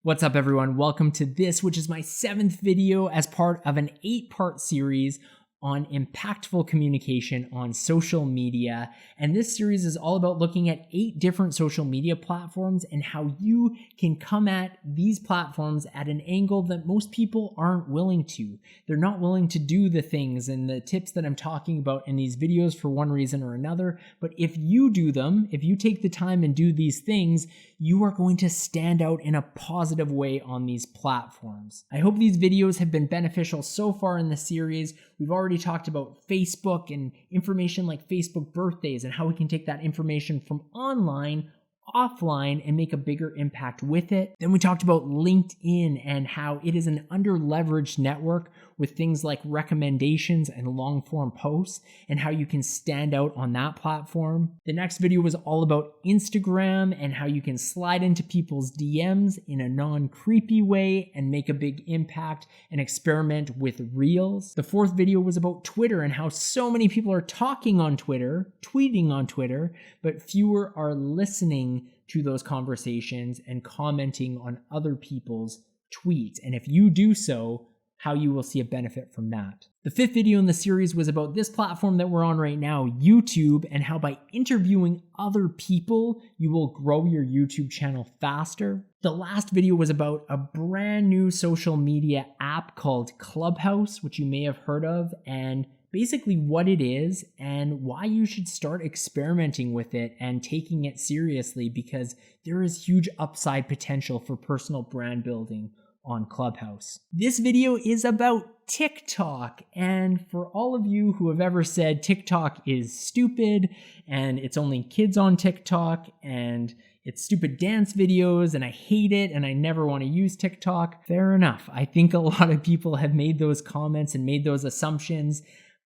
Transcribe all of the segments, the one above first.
What's up, everyone? Welcome to this, which is my 7th video as part of an 8-part series on impactful communication on social media. And this series is all about looking at 8 different social media platforms and how you can come at these platforms at an angle that most people aren't willing to. They're not willing to do the things and the tips that I'm talking about in these videos for one reason or another. But if you do them, if you take the time and do these things, you are going to stand out in a positive way on these platforms. I hope these videos have been beneficial so far in the series. We've already talked about Facebook and information like Facebook birthdays and how we can take that information from online offline and make a bigger impact with it. Then we talked about LinkedIn and how it is an under-leveraged network with things like recommendations and long-form posts and how you can stand out on that platform. The next video was all about Instagram and how you can slide into people's DMs in a non-creepy way and make a big impact and experiment with Reels. The 4th video was about Twitter and how so many people are talking on Twitter, tweeting on Twitter, but fewer are listening to those conversations and commenting on other people's tweets. And if you do so, how you will see a benefit from that. The 5th video in the series was about this platform that we're on right now, YouTube, and how by interviewing other people, you will grow your YouTube channel faster. The last video was about a brand new social media app called Clubhouse, which you may have heard of, and basically what it is and why you should start experimenting with it and taking it seriously, because there is huge upside potential for personal brand building on Clubhouse. This video is about TikTok, and for all of you who have ever said TikTok is stupid and it's only kids on TikTok and it's stupid dance videos and I hate it and I never want to use TikTok, fair enough. I think a lot of people have made those comments and made those assumptions.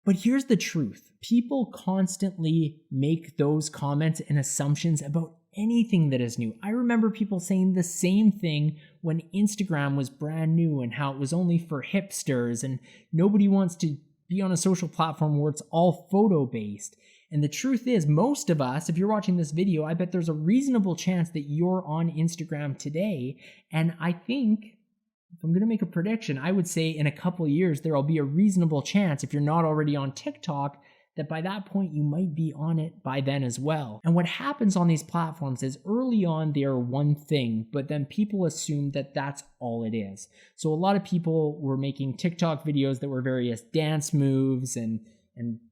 But here's the truth. People constantly make those comments and assumptions about anything that is new. I remember people saying the same thing when Instagram was brand new and how it was only for hipsters and nobody wants to be on a social platform where it's all photo based. And the truth is, most of us, if you're watching this video, I bet there's a reasonable chance that you're on Instagram today. And I think, if I'm going to make a prediction, I would say in a couple of years, there'll be a reasonable chance, if you're not already on TikTok, that by that point you might be on it by then as well. And what happens on these platforms is early on they are one thing, but then people assume that that's all it is. So a lot of people were making TikTok videos that were various dance moves and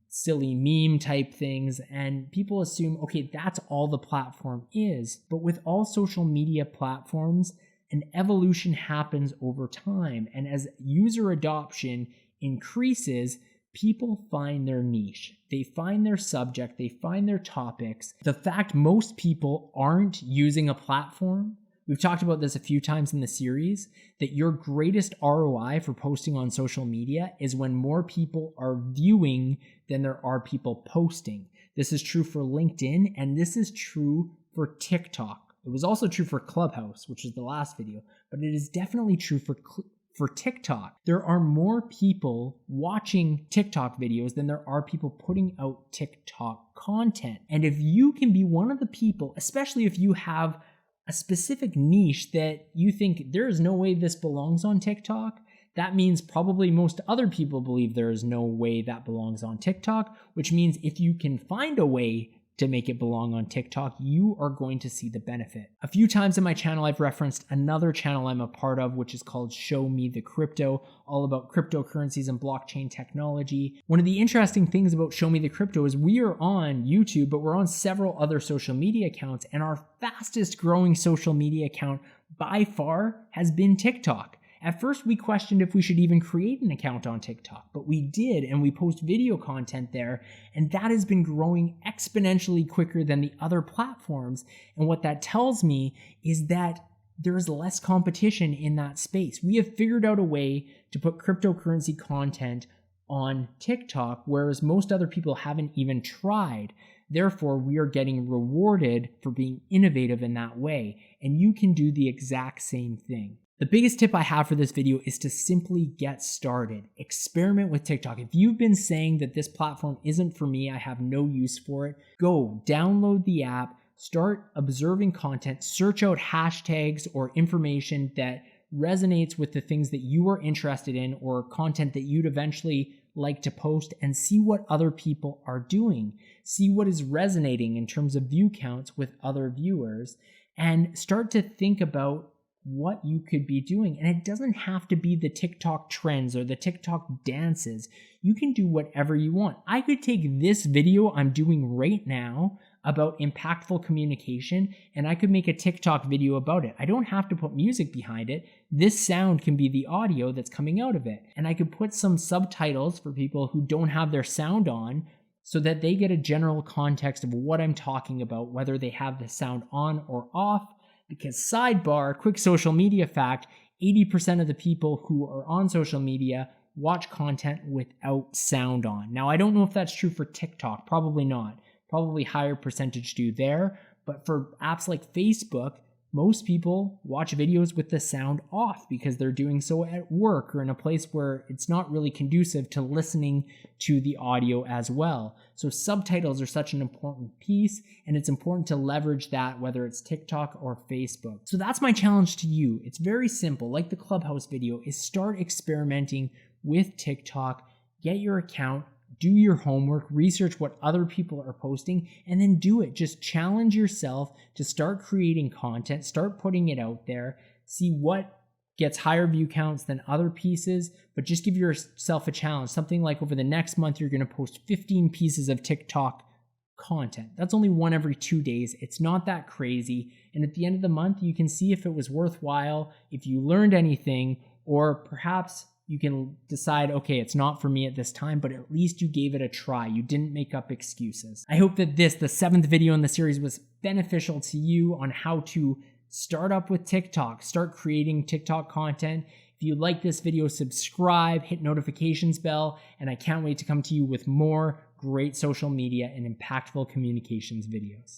silly meme type things, and people assume, okay, that's all the platform is. But with all social media platforms, an evolution happens over time, and as user adoption increases, people find their niche, they find their subject, they find their topics. The fact most people aren't using a platform, we've talked about this a few times in the series, that your greatest ROI for posting on social media is when more people are viewing than there are people posting. This is true for LinkedIn, and this is true for TikTok. It was also true for Clubhouse, which is the last video, but it is definitely true for TikTok. There are more people watching TikTok videos than there are people putting out TikTok content. And if you can be one of the people, especially if you have a specific niche that you think there is no way this belongs on TikTok, that means probably most other people believe there is no way that belongs on TikTok, which means if you can find a way to make it belong on TikTok, you are going to see the benefit. A few times in my channel, I've referenced another channel I'm a part of, which is called Show Me the Crypto, all about cryptocurrencies and blockchain technology. One of the interesting things about Show Me the Crypto is we are on YouTube, but we're on several other social media accounts, and our fastest growing social media account by far has been TikTok. At first, we questioned if we should even create an account on TikTok, but we did, and we post video content there, and that has been growing exponentially quicker than the other platforms. And what that tells me is that there is less competition in that space. We have figured out a way to put cryptocurrency content on TikTok, whereas most other people haven't even tried. Therefore, we are getting rewarded for being innovative in that way, and you can do the exact same thing. The biggest tip I have for this video is to simply get started. Experiment with TikTok. If you've been saying that this platform isn't for me, I have no use for it, go download the app, start observing content, search out hashtags or information that resonates with the things that you are interested in or content that you'd eventually like to post, and see what other people are doing. See what is resonating in terms of view counts with other viewers, and start to think about what you could be doing. And it doesn't have to be the TikTok trends or the TikTok dances. You can do whatever you want. I could take this video I'm doing right now about impactful communication, and I could make a TikTok video about it. I don't have to put music behind it. This sound can be the audio that's coming out of it. And I could put some subtitles for people who don't have their sound on so that they get a general context of what I'm talking about, whether they have the sound on or off. Because sidebar, quick social media fact, 80% of the people who are on social media watch content without sound on. Now, I don't know if that's true for TikTok, probably not. Probably higher percentage do there. But for apps like Facebook, most people watch videos with the sound off because they're doing so at work or in a place where it's not really conducive to listening to the audio as well. So subtitles are such an important piece, and it's important to leverage that whether it's TikTok or Facebook. So that's my challenge to you. It's very simple, like the Clubhouse video, is start experimenting with TikTok, get your account, do your homework, research what other people are posting, and then do it. Just challenge yourself to start creating content, start putting it out there, see what gets higher view counts than other pieces, but just give yourself a challenge. Something like over the next month, you're going to post 15 pieces of TikTok content. That's only one every 2 days. It's not that crazy. And at the end of the month, you can see if it was worthwhile, if you learned anything, or perhaps you can decide, okay, it's not for me at this time, but at least you gave it a try. You didn't make up excuses. I hope that the 7th video in the series, was beneficial to you on how to start up with TikTok, start creating TikTok content. If you like this video, subscribe, hit notifications bell, and I can't wait to come to you with more great social media and impactful communications videos.